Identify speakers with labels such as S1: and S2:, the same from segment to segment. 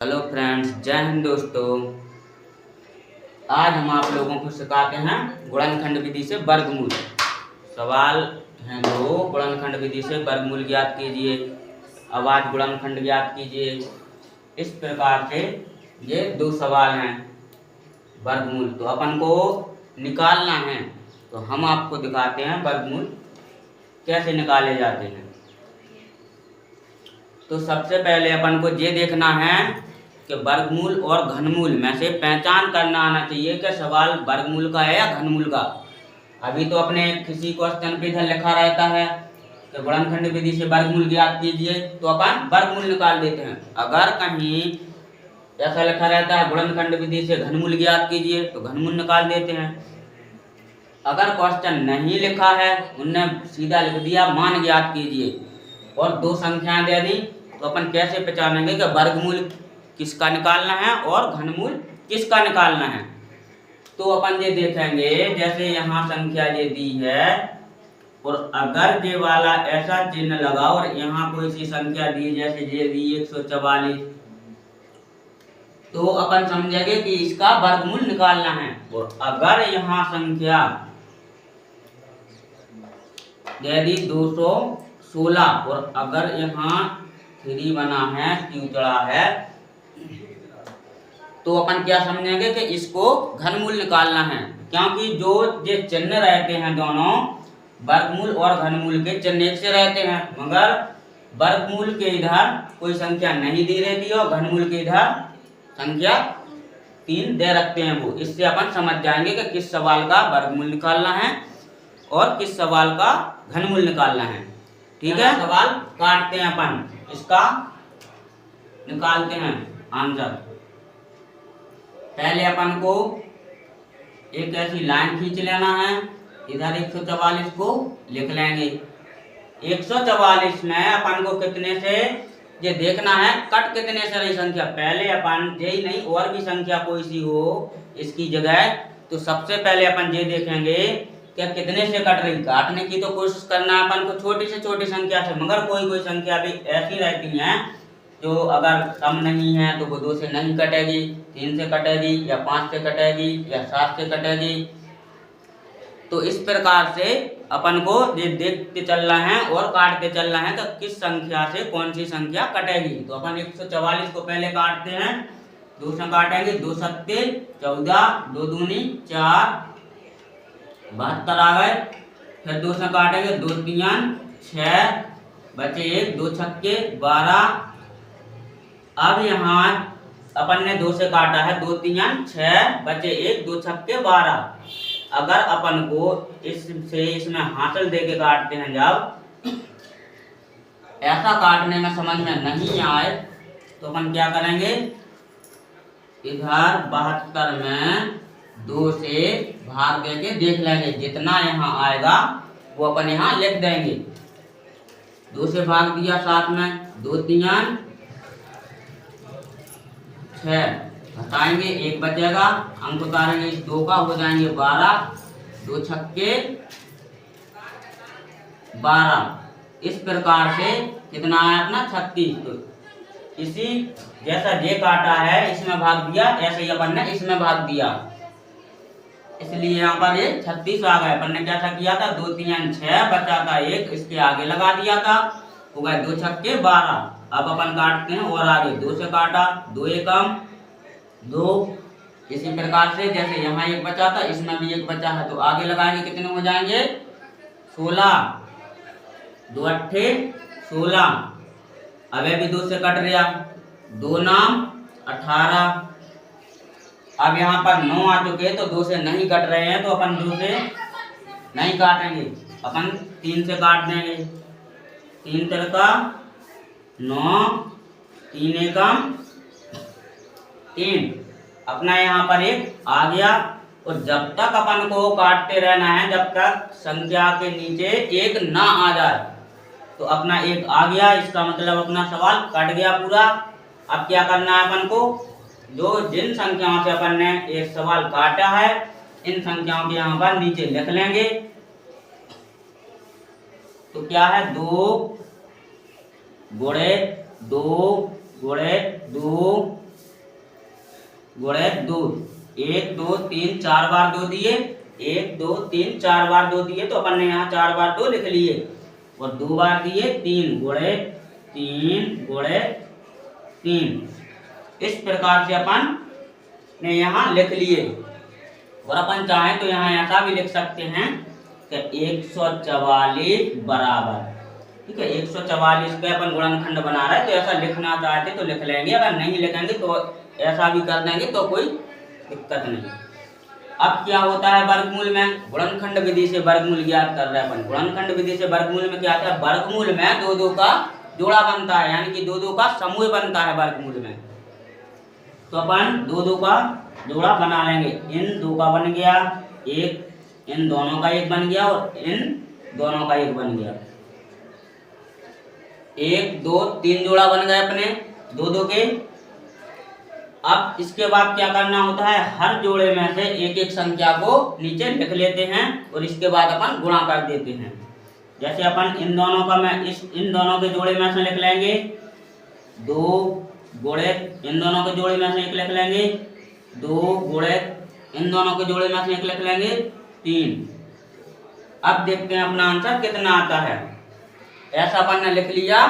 S1: Hello friends, जय हिंद दोस्तों। आज हम आप लोगों को सिखाते हैं गुणनखंड विधि से वर्गमूल। सवाल हैं दो। गुणनखंड विधि से वर्गमूल ज्ञात कीजिए। अब आज गुणनखंड ज्ञात कीजिए। इस प्रकार से ये दो सवाल हैं। वर्गमूल तो अपन को निकालना है, तो हम आपको दिखाते हैं वर्गमूल कैसे निकाले जाते हैं। तो सबसे पहले अपन को ये देखना है कि वर्गमूल और घनमूल में से पहचान करना आना चाहिए कि सवाल वर्गमूल का है या घनमूल का। अभी तो अपने किसी क्वेश्चन पे इधर लिखा रहता है कि गुणनखंड विधि से वर्गमूल ज्ञात कीजिए, तो अपन वर्गमूल निकाल देते हैं। अगर कहीं ऐसा लिखा रहता है गुणनखंड विधि से घनमूल ज्ञात कीजिए, तो घनमूल निकाल देते हैं। अगर क्वेश्चन नहीं लिखा है, उनने सीधा लिख दिया मान ज्ञात कीजिए और दो संख्याएं दे दी, तो अपन कैसे पहचानेंगे कि वर्गमूल किसका निकालना है और घनमूल किसका निकालना है। तो अपन ये देखेंगे, जैसे यहाँ संख्या ये दी है और अगर ये वाला ऐसा चिन्ह लगा और यहाँ कोई सी संख्या दी, जैसे ये दी 144, तो अपन समझेंगे कि इसका वर्गमूल निकालना है। और अगर यहाँ संख्या दे दी 216 और अगर यहाँ 3 बना है, क्यू चढ़ा है, तो अपन क्या समझेंगे कि इसको घनमूल निकालना है। क्योंकि जो ये चिन्ह रहते हैं दोनों, वर्गमूल और घनमूल के चिन्ह एक से रहते हैं, मगर वर्गमूल के इधर कोई संख्या नहीं दी रहती और घनमूल के इधर संख्या 3 दे रखते हैं। वो इससे अपन समझ जाएंगे कि किस सवाल का वर्गमूल निकालना है और किस सवाल का घनमूल निकालना है। ठीक है, सवाल काटते हैं अपन, इसका निकालते हैं आंसर। पहले अपन को एक ऐसी लाइन खींच लेना है, इधर 144 को लिख लेंगे। 144 में अपन को कितने से ये देखना है, कट कितने से रही संख्या। पहले अपन यही नहीं और भी संख्या कोई सी हो इसकी जगह, तो सबसे पहले अपन ये देखेंगे क्या कितने से कट रही। काटने की तो कोशिश करना है अपन को छोटी से छोटी संख्या से, मगर कोई कोई संख्या भी ऐसी रहती है जो अगर कम नहीं है तो वो 2 से नहीं कटेगी, 3 से कटेगी या 5 से कटेगी या 7 से कटेगी। तो इस प्रकार से अपन को ये देखते चलना है और काटते चलना है कि किस संख्या से कौन सी संख्या कटेगी। तो अपन 144 को पहले काटते हैं, 2 से काटेंगे, 2 सत्ते 14, 2 दूनी 4, 72 आ गए। फिर 2 से काटेंगे, 2 तीन 6, बचे 1, 2 छक्के 12। अब यहाँ अपन ने 2 से काटा है, 2 तीन 6, बचे 1, 2 छक्के 12। अगर अपन को इससे इसमें हासिल दे के काटते हैं, जब ऐसा काटने में समझ में नहीं आए तो अपन क्या करेंगे, इधर 72 में 2 से भाग देके देख लेंगे, जितना यहाँ आएगा वो अपन यहाँ लिख देंगे। 2 से भाग दिया 7 में, 2 तीन 6, घटाएंगे 1 बचेगा, अंक उतारेंगे इस 2 का, हो जाएंगे 12, 2 छक्के 12। इस प्रकार से कितना आया अपना 36। तो इसी जैसा ये काटा है इसमें भाग दिया, ऐसे ही अपन ने इसमें भाग दिया, इसलिए यहाँ पर ये 36 आ गए। अपन ने कैसा किया था, 2 तीन 6, बचा था 1, इसके आगे लगा दिया था, हो गए 2 छक्के 12। अब अपन काटते हैं और आगे 2 से काटा, 2 एकम 2। इसी प्रकार से जैसे यहाँ 1 बचा था, इसमें भी 1 बचा है, तो आगे लगाएंगे, कितने हो जाएंगे 16, 2 अट्ठे 16। अब भी 2 से कट रहा, 2 नाम 18। अब यहाँ पर 9 आ चुके, तो 2 से नहीं कट रहे हैं, तो अपन 2 से नहीं काटेंगे, अपन 3 से काट देंगे। 3 तिरका 9, 3 एकम 3। अपना यहाँ पर 1 आ गया। और जब तक अपन को काटते रहना है, जब तक संख्या के नीचे 1 ना आ जाए। तो अपना 1 आ गया, इसका मतलब अपना सवाल कट गया पूरा। अब क्या करना है अपन को, जो जिन संख्याओं से अपन ने एक सवाल काटा है, इन संख्याओं के यहाँ पर नीचे लिख लेंगे। तो क्या है, 2 गुणे 2 गुणे 2 गुणे 2, 1 2 3 4 बार 2 दिए, 1 2 3 4 बार 2 दिए, तो अपन ने यहाँ 4 बार 2 लिख लिए, और 2 बार दिए 3 गुणे 3। इस प्रकार से अपन ने यहाँ लिख लिए। और अपन चाहें तो यहाँ ऐसा भी लिख सकते हैं कि 144 बराबर, ठीक है, 144 पे अपन गुणनखंड बना रहे हैं, तो ऐसा लिखना चाहते तो लिख लेंगे, अगर नहीं लिखेंगे तो ऐसा भी कर देंगे, तो कोई दिक्कत नहीं। अब क्या होता है वर्गमूल में, गुणनखंड विधि से वर्गमूल ज्ञात कर रहे हैं अपन। गुणनखंड विधि से वर्गमूल में क्या आता है, वर्गमूल में 2 2 का जोड़ा बनता है, यानी कि 2 2 का समूह बनता है वर्गमूल में। तो अपन 2 2 का जोड़ा बना लेंगे, इन 2 का बन गया एक, इन दोनों का एक बन गया, और इन दोनों का एक बन गया, 1 2 3 जोड़ा बन गए अपने 2 2 के। अब इसके बाद क्या करना होता है, हर जोड़े में से एक एक संख्या को नीचे लिख लेते हैं, और इसके बाद अपन गुणा कर देते हैं। जैसे अपन इन दोनों का इन दोनों के जोड़े में से लिख लेंगे 2 गुणे इन दोनों के जोड़े में से 1 लिख लेंगे, 2 गुणे इन दोनों के जोड़े में से 1 लिख लेंगे 3। अब देखते हैं अपना आंसर कितना आता है। ऐसा अपन ने लिख लिया,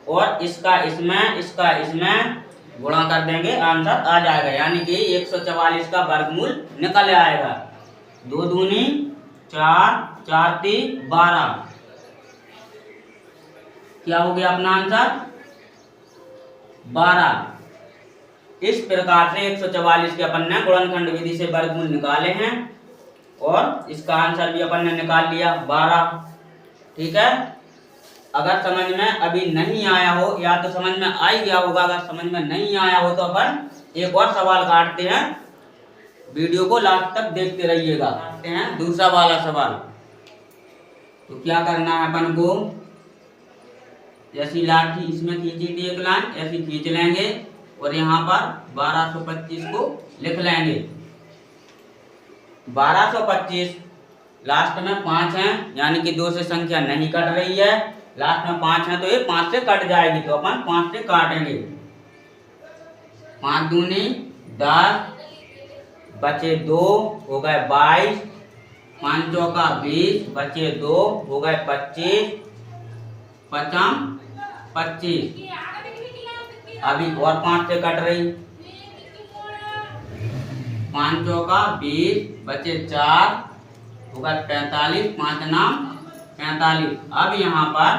S1: और इसका इसमें गुणा कर देंगे, आंसर आ जाएगा, यानी कि 144 का वर्गमूल निकल आएगा। 2 दूनी 4, 4 3 12, क्या हो गया अपना आंसर 12। इस प्रकार से 144 के अपन ने गुणनखंड विधि से वर्गमूल निकाले हैं, और इसका आंसर भी अपन ने निकाल लिया 12, ठीक है। अगर समझ में अभी नहीं आया हो, या तो समझ में आ ही गया होगा, अगर समझ में नहीं आया हो तो अपन एक और सवाल काटते हैं, वीडियो को लास्ट तक देखते रहिएगा। काटते हैं दूसरा वाला सवाल। तो क्या करना है अपन को, जैसी लाठी इसमें खींची थी एक लाइन, ऐसी खींच लेंगे, और यहाँ पर 1225 को लिख लेंगे। 1225 लास्ट में 5 है, यानी कि 2 से संख्या नहीं कट रही है, लास्ट में 5 है, तो ये 5 से कट जाएगी, तो अपन 5 से काटेंगे। 5 दूनी 10, बचे 2 हो गए 22, 5 चौका 20, बचे 2 हो गए 25, 5 25, अभी और 5 से कट रही, 5 चौका 20, बचे 4 हो गए 45, 5 नाम 45। अब यहाँ पर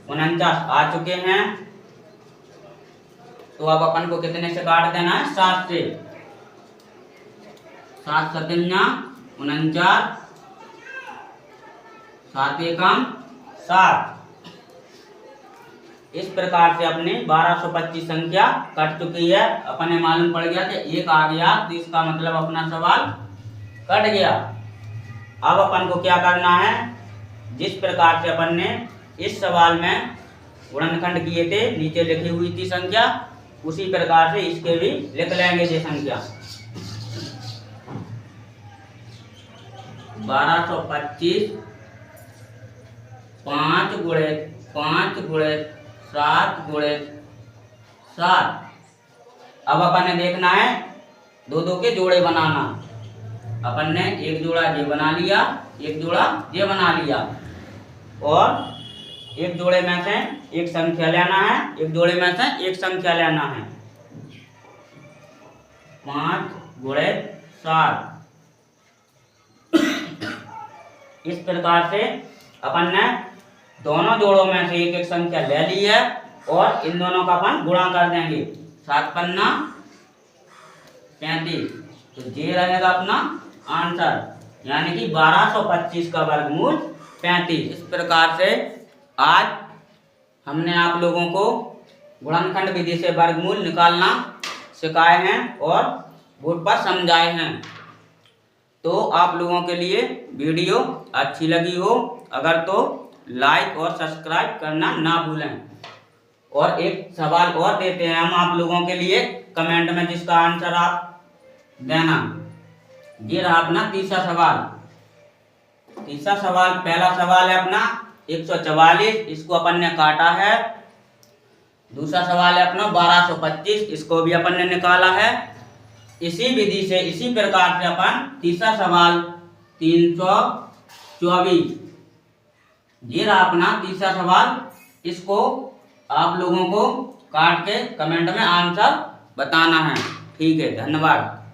S1: 49 आ चुके हैं, तो अब अपन को कितने से काट देना है, 7 से। 7 सतन्या 49, 7 एकम 7। इस प्रकार से अपने 1225 संख्या कट चुकी है। अपन ने मालूम पड़ गया कि 1 आ गया, तो इसका मतलब अपना सवाल कट गया। अब अपन को क्या करना है, जिस प्रकार से अपन ने इस सवाल में गुणनखंड किए थे, नीचे लिखी हुई थी संख्या, उसी प्रकार से इसके भी लिख लेंगे ये संख्या। 1225 5 गुणे 5 गुणे 7 गुणे 7। अब अपन ने देखना है 2 2 के जोड़े बनाना। अपन ने एक जोड़ा ये बना लिया, एक जोड़ा ये बना लिया, और एक जोड़े में से एक संख्या लेना है, एक जोड़े में से एक संख्या लेना है। 5 गुणे 7। इस प्रकार से अपन ने दोनों जोड़ों में से एक एक संख्या ले ली है, और इन दोनों का अपन गुणा कर देंगे। 7 पन्ना 35, तो ये रहेगा अपना आंसर, यानी कि 1225 का वर्गमूल 35। इस प्रकार से आज हमने आप लोगों को गुणनखंड विधि से वर्गमूल निकालना सिखाए हैं और बोर्ड पर समझाए हैं। तो आप लोगों के लिए वीडियो अच्छी लगी हो अगर तो लाइक और सब्सक्राइब करना ना भूलें। और एक सवाल और देते हैं हम आप लोगों के लिए कमेंट में, जिसका आंसर आप देना। ये रहा अपना तीसरा सवाल। तीसरा सवाल, पहला सवाल है अपना 144, इसको अपन ने काटा है। दूसरा सवाल है अपना 1225, इसको भी अपन ने निकाला है। इसी विधि से इसी प्रकार से अपन तीसरा सवाल 324, ये रहा अपना तीसरा सवाल। इसको आप लोगों को काट के कमेंट में आंसर बताना है। ठीक है, धन्यवाद।